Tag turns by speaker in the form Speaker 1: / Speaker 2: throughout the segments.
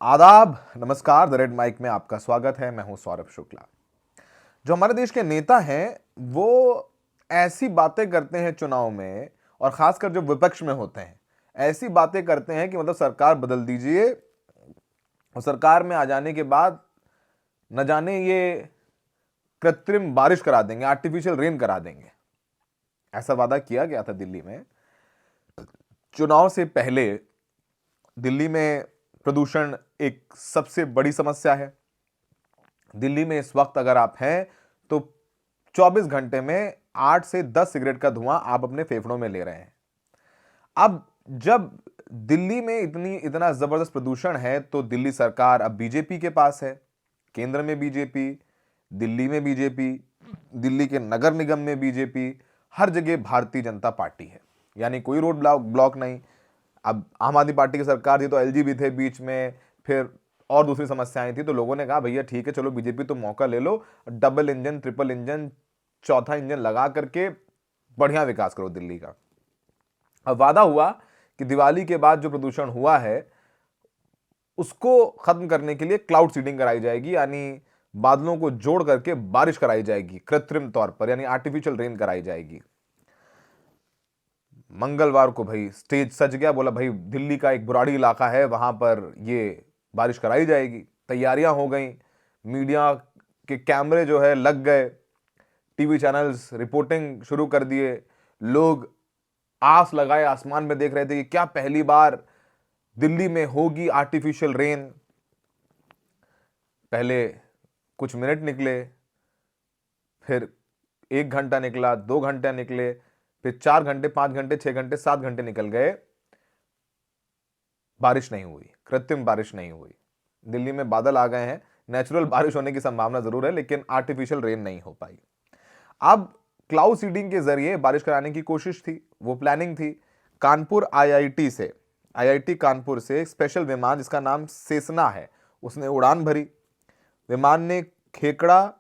Speaker 1: आदाब, नमस्कार। The red mic में आपका स्वागत है। मैं हूं सौरभ शुक्ला। जो हमारे देश के नेता हैं वो ऐसी बातें करते हैं चुनाव में, और खासकर जो विपक्ष में होते हैं ऐसी बातें करते हैं कि मतलब सरकार बदल दीजिए, और सरकार में आ जाने के बाद न जाने ये कृत्रिम बारिश करा देंगे, आर्टिफिशियल रेन करा देंगे। ऐसा वादा किया गया था दिल्ली में। चुनाव से पहले दिल्ली में प्रदूषण एक सबसे बड़ी समस्या है। दिल्ली में इस वक्त अगर आप हैं तो 24 घंटे में 8 से 10 सिगरेट का धुआं आप अपने फेफड़ों में ले रहे हैं। अब जब दिल्ली में इतना जबरदस्त प्रदूषण है तो दिल्ली सरकार अब बीजेपी के पास है। केंद्र में बीजेपी, दिल्ली में बीजेपी, दिल्ली के नगर निगम में बीजेपी, हर जगह भारतीय जनता पार्टी है। यानी कोई रोड ब्लॉक नहीं। अब आम आदमी पार्टी की सरकार थी तो एलजी भी थे बीच में, फिर और दूसरी समस्याएं थी, तो लोगों ने कहा भैया ठीक है, चलो बीजेपी तो मौका ले लो, डबल इंजन, ट्रिपल इंजन, चौथा इंजन लगा करके बढ़िया विकास करो दिल्ली का। अब वादा हुआ कि दिवाली के बाद जो प्रदूषण हुआ है उसको खत्म करने के लिए क्लाउड सीडिंग कराई जाएगी, यानी बादलों को जोड़ करके बारिश कराई जाएगी कृत्रिम तौर पर, यानी आर्टिफिशियल रेन कराई जाएगी। मंगलवार को भाई स्टेज सज गया, बोला भाई दिल्ली का एक बुराड़ी इलाका है, वहां पर ये बारिश कराई जाएगी। तैयारियां हो गई, मीडिया के कैमरे जो है लग गए, टीवी चैनल्स रिपोर्टिंग शुरू कर दिए, लोग आस लगाए आसमान में देख रहे थे कि क्या पहली बार दिल्ली में होगी आर्टिफिशियल रेन। पहले कुछ मिनट निकले, फिर 1 घंटा निकला, 2 घंटे निकले, फिर 4 घंटे, 5 घंटे, 6 घंटे, 7 घंटे निकल गए, बारिश नहीं हुई, कृत्रिम बारिश नहीं हुई। दिल्ली में बादल आ गए हैं, नेचुरल बारिश होने की संभावना जरूर है, लेकिन आर्टिफिशियल रेन नहीं हो पाई। अब क्लाउड सीडिंग के जरिए बारिश कराने की कोशिश थी, वो प्लानिंग थी। कानपुर आईआईटी कानपुर से एक स्पेशल विमान जिसका नाम सेसना है, उसने उड़ान भरी। विमान ने खेकड़ा,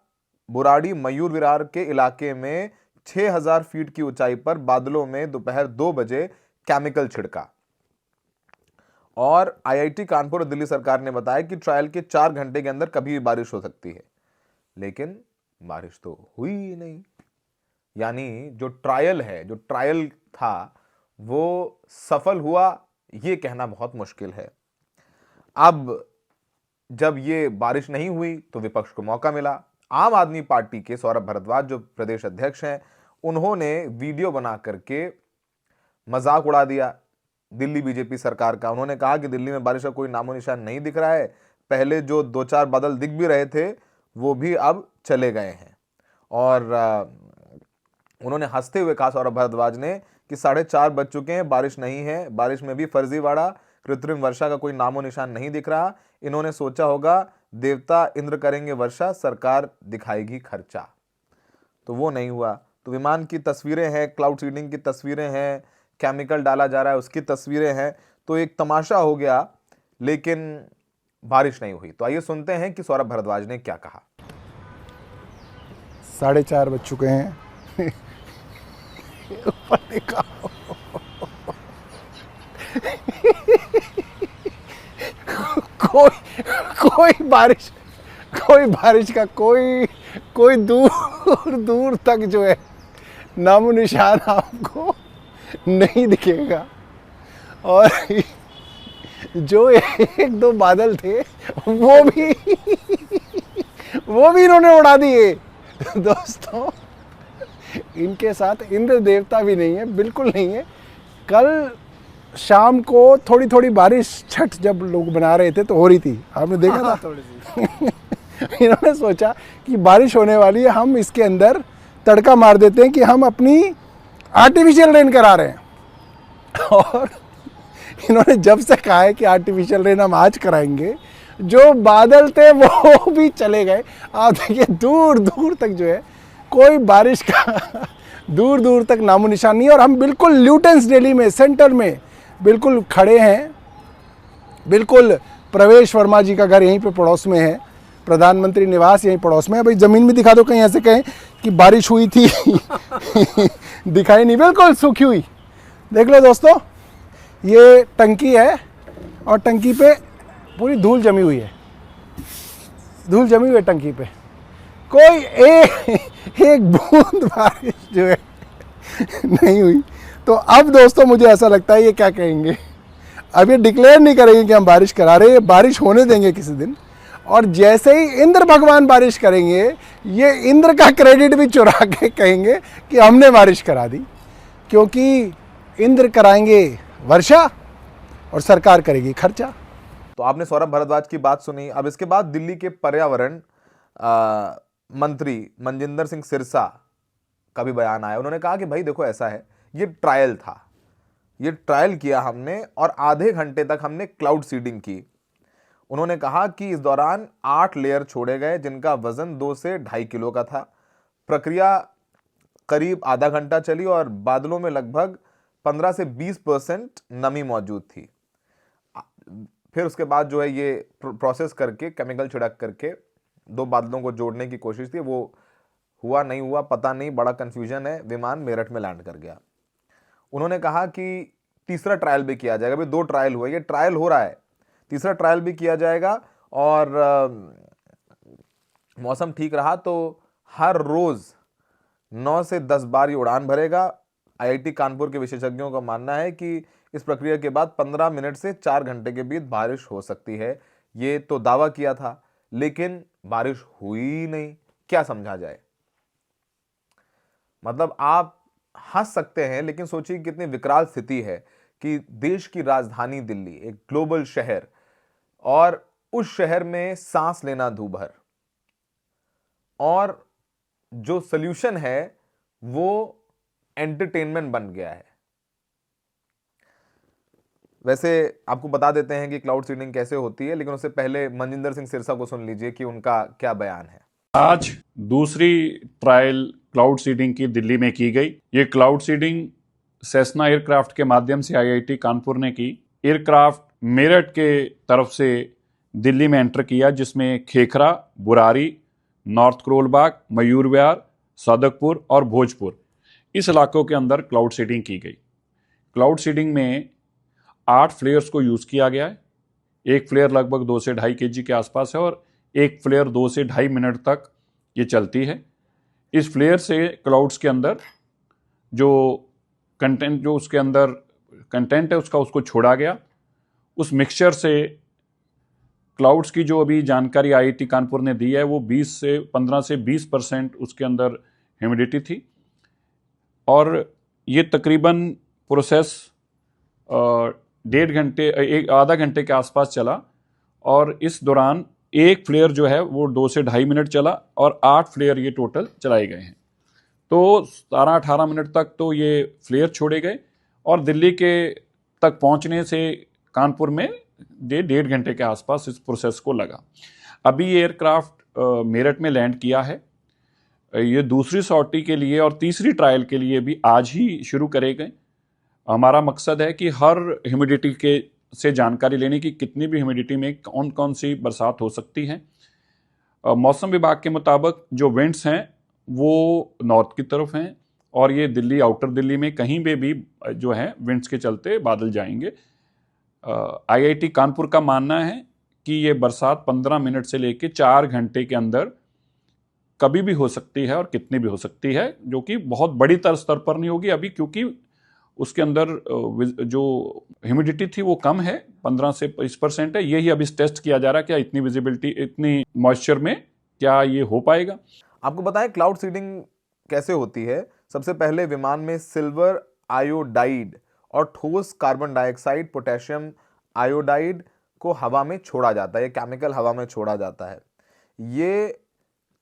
Speaker 1: बुराड़ी, मयूर विहार के इलाके में 6000 फीट की ऊंचाई पर बादलों में दोपहर 2 बजे केमिकल छिड़का। और आईआईटी कानपुर और दिल्ली सरकार ने बताया कि ट्रायल के 4 घंटे के अंदर कभी भी बारिश हो सकती है, लेकिन बारिश तो हुई ही नहीं। यानी जो ट्रायल था वो सफल हुआ, ये कहना बहुत मुश्किल है। अब जब ये बारिश नहीं हुई तो विपक्ष को मौका मिला। आम आदमी पार्टी के सौरभ भारद्वाज जो प्रदेश अध्यक्ष हैं, उन्होंने वीडियो बना करके मजाक उड़ा दिया दिल्ली बीजेपी सरकार का। उन्होंने कहा कि दिल्ली में बारिश का कोई नामो निशान नहीं दिख रहा है, पहले जो 2-4 बादल दिख भी रहे थे वो भी अब चले गए हैं। और उन्होंने हंसते हुए कहा, सौरभ भारद्वाज ने, कि 4:30 बज चुके हैं, बारिश नहीं है, बारिश में भी फर्जीवाड़ा, कृत्रिम वर्षा का कोई नामो निशान नहीं दिख रहा। इन्होंने सोचा होगा देवता इंद्र करेंगे वर्षा, सरकार दिखाएगी खर्चा। तो वो नहीं हुआ। तो विमान की तस्वीरें हैं, क्लाउड सीडिंग की तस्वीरें हैं, केमिकल डाला जा रहा है उसकी तस्वीरें हैं, तो एक तमाशा हो गया, लेकिन बारिश नहीं हुई। तो आइए सुनते हैं कि सौरभ भारद्वाज ने क्या कहा।
Speaker 2: 4:30 बज चुके हैं। कोई बारिश का कोई दूर तक जो है नामो निशान आपको नहीं दिखेगा। और जो 1-2 बादल थे वो भी इन्होंने उड़ा दिए। दोस्तों, इनके साथ इंद्र देवता भी नहीं है, बिल्कुल नहीं है। कल शाम को थोड़ी बारिश छठ जब लोग बना रहे थे तो हो रही थी, आपने देखा था थोड़ी सी। इन्होंने सोचा कि बारिश होने वाली है, हम इसके अंदर तड़का मार देते हैं कि हम अपनी आर्टिफिशियल रेन करा रहे हैं। और इन्होंने जब से कहा है कि आर्टिफिशियल रेन हम आज कराएंगे, जो बादल थे वो भी चले गए। आप देखिए दूर तक जो है कोई बारिश का दूर तक नामो निशान नहीं है। और हम बिल्कुल ल्यूटेंस दिल्ली में सेंटर में बिल्कुल खड़े हैं। बिल्कुल प्रवेश वर्मा जी का घर यहीं पे पड़ोस में है, प्रधानमंत्री निवास यहीं पड़ोस में है। भाई ज़मीन में दिखा दो, कहीं ऐसे कहें कि बारिश हुई थी। दिखाई नहीं, बिल्कुल सूखी हुई। देख लो दोस्तों, ये टंकी है और टंकी पे पूरी धूल जमी हुई है, धूल जमी हुई है टंकी पे, कोई एक बूंद बारिश जो है नहीं हुई। तो अब दोस्तों मुझे ऐसा लगता है ये क्या कहेंगे, अब ये डिक्लेयर नहीं करेंगे कि हम बारिश करा रहे हैं, ये बारिश होने देंगे किसी दिन, और जैसे ही इंद्र भगवान बारिश करेंगे ये इंद्र का क्रेडिट भी चुरा के कहेंगे कि हमने बारिश करा दी, क्योंकि इंद्र कराएंगे वर्षा और सरकार करेगी खर्चा।
Speaker 1: तो आपने सौरभ भारद्वाज की बात सुनी। अब इसके बाद दिल्ली के पर्यावरण मंत्री मनजिंदर सिंह सिरसा का भी बयान आया। उन्होंने कहा कि भाई देखो ऐसा है, ये ट्रायल था, ये ट्रायल किया हमने और आधे घंटे तक हमने क्लाउड सीडिंग की। उन्होंने कहा कि इस दौरान 8 लेयर छोड़े गए जिनका वजन 2 से 2.5 किलो का था। प्रक्रिया करीब आधा घंटा चली और बादलों में लगभग 15 से 20% नमी मौजूद थी। फिर उसके बाद जो है ये प्रोसेस करके केमिकल छिड़क करके 2 बादलों को जोड़ने की कोशिश थी, वो हुआ नहीं हुआ पता नहीं, बड़ा कंफ्यूजन है। विमान मेरठ में लैंड कर गया। उन्होंने कहा कि तीसरा ट्रायल भी किया जाएगा। अभी 2 ट्रायल हुए, ये ट्रायल हो रहा है, तीसरा ट्रायल भी किया जाएगा और मौसम ठीक रहा तो हर रोज 9 से 10 बार ये उड़ान भरेगा। आईआईटी कानपुर के विशेषज्ञों का मानना है कि इस प्रक्रिया के बाद 15 मिनट से 4 घंटे के बीच बारिश हो सकती है। ये तो दावा किया था लेकिन बारिश हुई नहीं। क्या समझा जाए? मतलब आप हंस सकते हैं लेकिन सोचिए कितनी विकराल स्थिति है कि देश की राजधानी दिल्ली, एक ग्लोबल शहर, और उस शहर में सांस लेना दूभर, और जो सॉल्यूशन है वो एंटरटेनमेंट बन गया है। वैसे आपको बता देते हैं कि क्लाउड सीडिंग कैसे होती है, लेकिन उससे पहले मनजिंदर सिंह सिरसा को सुन लीजिए कि उनका क्या बयान है।
Speaker 3: आज दूसरी ट्रायल क्लाउड सीडिंग की दिल्ली में की गई। ये क्लाउड सीडिंग सेस्ना एयरक्राफ्ट के माध्यम से आईआईटी कानपुर ने की। एयरक्राफ्ट मेरठ के तरफ से दिल्ली में एंटर किया, जिसमें खेखरा, बुरारी, नॉर्थ करोलबाग, मयूर विहार, सादकपुर और भोजपुर, इस इलाकों के अंदर क्लाउड सीडिंग की गई। क्लाउड सीडिंग में 8 फ्लेयर्स को यूज़ किया गया है। एक फ्लेयर लगभग 2 से 2.5 kg के आसपास है और एक फ्लेयर 2 से 2.5 मिनट तक ये चलती है। इस फ्लेयर से क्लाउड्स के अंदर जो कंटेंट, जो उसके अंदर कंटेंट है उसको छोड़ा गया। उस मिक्सचर से क्लाउड्स की जो अभी जानकारी आईआईटी कानपुर ने दी है वो 15 से 20% उसके अंदर ह्यूमिडिटी थी, और ये तकरीबन प्रोसेस 1.5 घंटे के आसपास चला, और इस दौरान एक फ्लेयर जो है वो 2 से 2.5 मिनट चला और 8 फ्लेयर ये टोटल चलाए गए हैं। तो 17-18 मिनट तक तो ये फ्लेयर छोड़े गए और दिल्ली के तक पहुंचने से कानपुर में 1.5 घंटे के आसपास इस प्रोसेस को लगा। अभी ये एयरक्राफ्ट मेरठ में लैंड किया है। ये दूसरी सॉर्टी के लिए और तीसरी ट्रायल के लिए भी आज ही शुरू करे गए। हमारा मकसद है कि हर ह्यूमिडिटी के से जानकारी लेने की, कितनी भी ह्यूमिडिटी में कौन कौन सी बरसात हो सकती है। मौसम विभाग के मुताबिक जो विंड्स हैं वो नॉर्थ की तरफ हैं और ये दिल्ली, आउटर दिल्ली में कहीं पे भी जो है विंड्स के चलते बादल जाएंगे। आईआईटी कानपुर का मानना है कि ये बरसात 15 मिनट से लेकर 4 घंटे के अंदर कभी भी हो सकती है और कितनी भी हो सकती है, जो कि बहुत बड़ी स्तर पर नहीं होगी अभी, क्योंकि उसके अंदर जो ह्यूमिडिटी थी वो कम है, 15 से 20% है। यही अभी टेस्ट किया जा रहा है क्या इतनी विजिबिलिटी, इतनी मॉइस्चर में क्या ये हो पाएगा।
Speaker 1: आपको बताएं क्लाउड सीडिंग कैसे होती है। सबसे पहले विमान में सिल्वर आयोडाइड और ठोस कार्बन डाइऑक्साइड, पोटेशियम आयोडाइड को हवा में छोड़ा जाता है। ये केमिकल हवा में छोड़ा जाता है। ये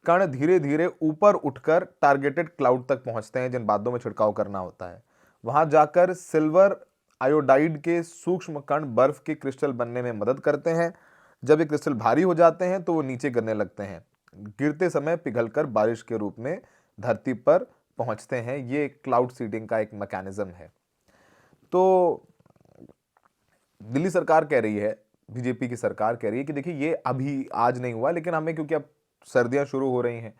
Speaker 1: कण धीरे धीरे ऊपर उठकर टारगेटेड क्लाउड तक पहुंचते हैं जिन बादलों में छिड़काव करना होता है। वहां जाकर सिल्वर आयोडाइड के सूक्ष्म कण बर्फ के क्रिस्टल बनने में मदद करते हैं। जब ये क्रिस्टल भारी हो जाते हैं तो वो नीचे गिरने लगते हैं। गिरते समय पिघलकर बारिश के रूप में धरती पर पहुंचते हैं। ये क्लाउड सीडिंग का एक मैकेनिज्म है। तो दिल्ली सरकार कह रही है, बीजेपी की सरकार कह रही है कि देखिए ये अभी आज नहीं हुआ, लेकिन हमें क्योंकि अब सर्दियां शुरू हो रही हैं,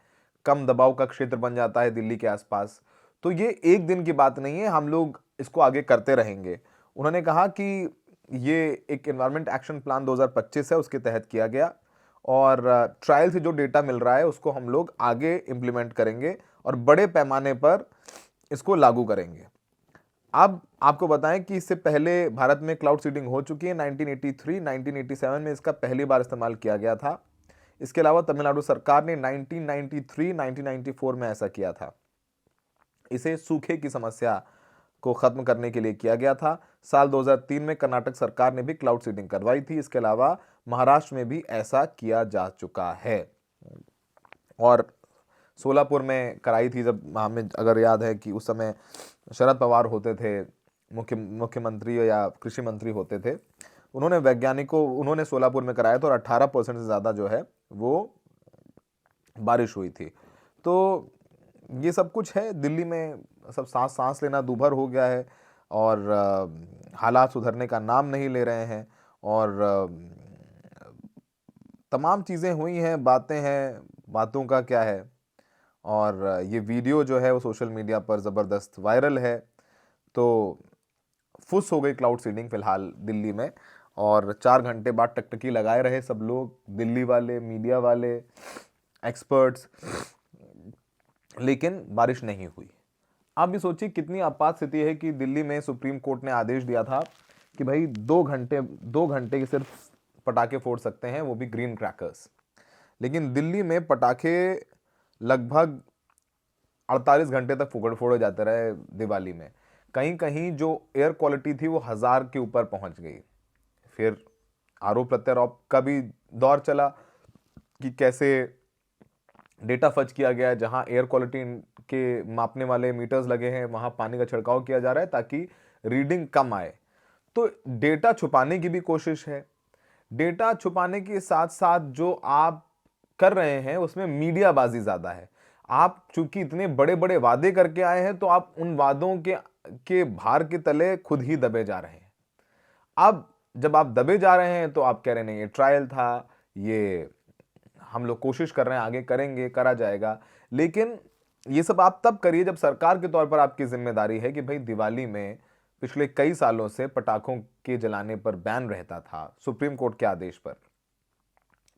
Speaker 1: कम दबाव का क्षेत्र बन जाता है दिल्ली के आसपास, तो ये एक दिन की बात नहीं है, हम लोग इसको आगे करते रहेंगे। उन्होंने कहा कि ये एक एनवायरनमेंट एक्शन प्लान 2025 है, उसके तहत किया गया, और ट्रायल से जो डेटा मिल रहा है उसको हम लोग आगे इम्प्लीमेंट करेंगे और बड़े पैमाने पर इसको लागू करेंगे। अब आपको बताएं कि इससे पहले भारत में क्लाउड सीडिंग हो चुकी है। 1983, 1987 में इसका पहली बार इस्तेमाल किया गया था। इसके अलावा तमिलनाडु सरकार ने 1993, 1994 में ऐसा किया था। इसे सूखे की समस्या को खत्म करने के लिए किया गया था। साल 2003 में कर्नाटक सरकार ने भी क्लाउड सीडिंग करवाई थी। इसके अलावा महाराष्ट्र में भी ऐसा किया जा चुका है, और सोलापुर में कराई थी, जब हमें अगर याद है कि उस समय शरद पवार होते थे मुख्यमंत्री या कृषि मंत्री होते थे, उन्होंने सोलापुर में कराया था और 18% से ज़्यादा जो है वो बारिश हुई थी। तो ये सब कुछ है। दिल्ली में सब सांस लेना दूभर हो गया है, और हालात सुधरने का नाम नहीं ले रहे हैं, और तमाम चीज़ें हुई हैं, बातें हैं, बातों का क्या है। और ये वीडियो जो है वो सोशल मीडिया पर ज़बरदस्त वायरल है। तो फुस हो गई क्लाउड सीडिंग फिलहाल दिल्ली में, और 4 घंटे बाद टकटकी लगाए रहे सब लोग, दिल्ली वाले, मीडिया वाले, एक्सपर्ट्स, लेकिन बारिश नहीं हुई। आप भी सोचिए कितनी आपात स्थिति है कि दिल्ली में सुप्रीम कोर्ट ने आदेश दिया था कि भाई 2 घंटे के सिर्फ पटाखे फोड़ सकते हैं, वो भी ग्रीन क्रैकर्स। लेकिन दिल्ली में पटाखे लगभग 48 घंटे तक फोड़े जाते रहे दिवाली में। कहीं कहीं जो एयर क्वालिटी थी वो 1000 के ऊपर पहुंच गई। फिर आरोप प्रत्यारोप का भी दौर चला कि कैसे डेटा फर्ज किया गया है। जहां एयर क्वालिटी के मापने वाले मीटर्स लगे हैं वहां पानी का छिड़काव किया जा रहा है ताकि रीडिंग कम आए। तो डेटा छुपाने की भी कोशिश है। डेटा छुपाने के साथ साथ जो आप कर रहे हैं उसमें मीडियाबाजी ज्यादा है। आप चूंकि इतने बड़े बड़े वादे करके आए हैं तो आप उन वादों के भार के तले खुद ही दबे जा रहे हैं। अब जब आप दबे जा रहे हैं तो आप कह रहे हैं ये ट्रायल था, ये हम लोग कोशिश कर रहे हैं, आगे करेंगे, करा जाएगा। लेकिन ये सब आप तब करिए जब सरकार के तौर पर आपकी जिम्मेदारी है कि भाई दिवाली में पिछले कई सालों से पटाखों के जलाने पर बैन रहता था सुप्रीम कोर्ट के आदेश पर।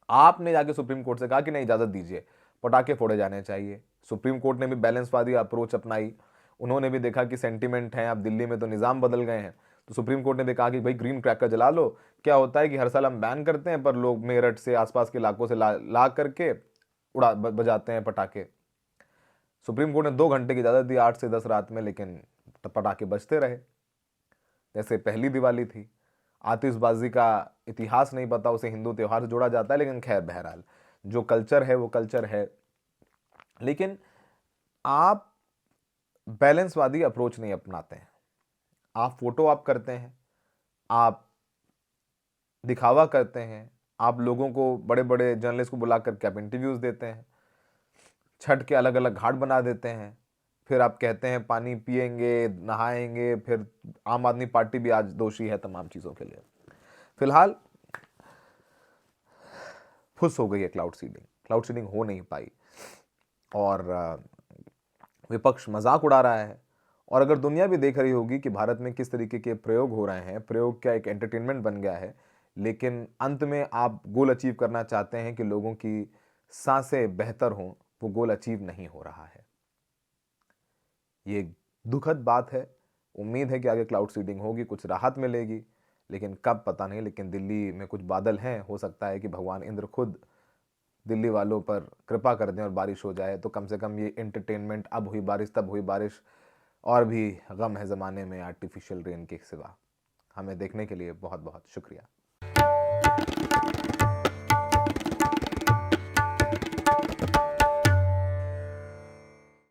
Speaker 1: आपने जाके सुप्रीम कोर्ट से कहा कि नहीं, इजाजत दीजिए, पटाखे फोड़े जाने चाहिए। सुप्रीम कोर्ट ने भी बैलेंसवादी अप्रोच अपनाई। उन्होंने भी देखा कि सेंटीमेंट है, अब दिल्ली में तो निजाम बदल गए हैं, तो सुप्रीम कोर्ट ने भी कहा कि भाई ग्रीन क्रैकर जला लो। क्या होता है कि हर साल हम बैन करते हैं पर लोग मेरठ से आसपास के इलाकों से ला करके बजाते हैं पटाखे। सुप्रीम कोर्ट ने 2 घंटे की इजाजत दी 8 से 10 रात में, लेकिन पटाखे बजते रहे जैसे पहली दिवाली थी। आतिशबाजी का इतिहास नहीं पता, उसे हिंदू त्योहार से जोड़ा जाता है, लेकिन खैर बहरहाल जो कल्चर है वो कल्चर है। लेकिन आप बैलेंसवादी अप्रोच नहीं अपनाते हैं। आप फोटो आप करते हैं, आप दिखावा करते हैं, आप लोगों को, बड़े बड़े जर्नलिस्ट को बुला करके आप इंटरव्यूज देते हैं, छठ के अलग अलग घाट बना देते हैं, फिर आप कहते हैं पानी पिएंगे, नहाएंगे, फिर आम आदमी पार्टी भी आज दोषी है तमाम चीज़ों के लिए। फिलहाल फुस हो गई है क्लाउड सीडिंग हो नहीं पाई, और विपक्ष मजाक उड़ा रहा है। और अगर दुनिया भी देख रही होगी कि भारत में किस तरीके के प्रयोग हो रहे हैं, प्रयोग क्या एक एंटरटेनमेंट बन गया है, लेकिन अंत में आप गोल अचीव करना चाहते हैं कि लोगों की सांसें बेहतर हों, वो गोल अचीव नहीं हो रहा है। ये दुखद बात है। उम्मीद है कि आगे क्लाउड सीडिंग होगी, कुछ राहत मिलेगी, लेकिन कब पता नहीं। लेकिन दिल्ली में कुछ बादल हैं, हो सकता है कि भगवान इंद्र खुद दिल्ली वालों पर कृपा कर दें और बारिश हो जाए, तो कम से कम ये एंटरटेनमेंट, अब हुई बारिश तब हुई बारिश, और भी गम है ज़माने में आर्टिफिशियल रेन के सिवा। हमें देखने के लिए बहुत बहुत शुक्रिया।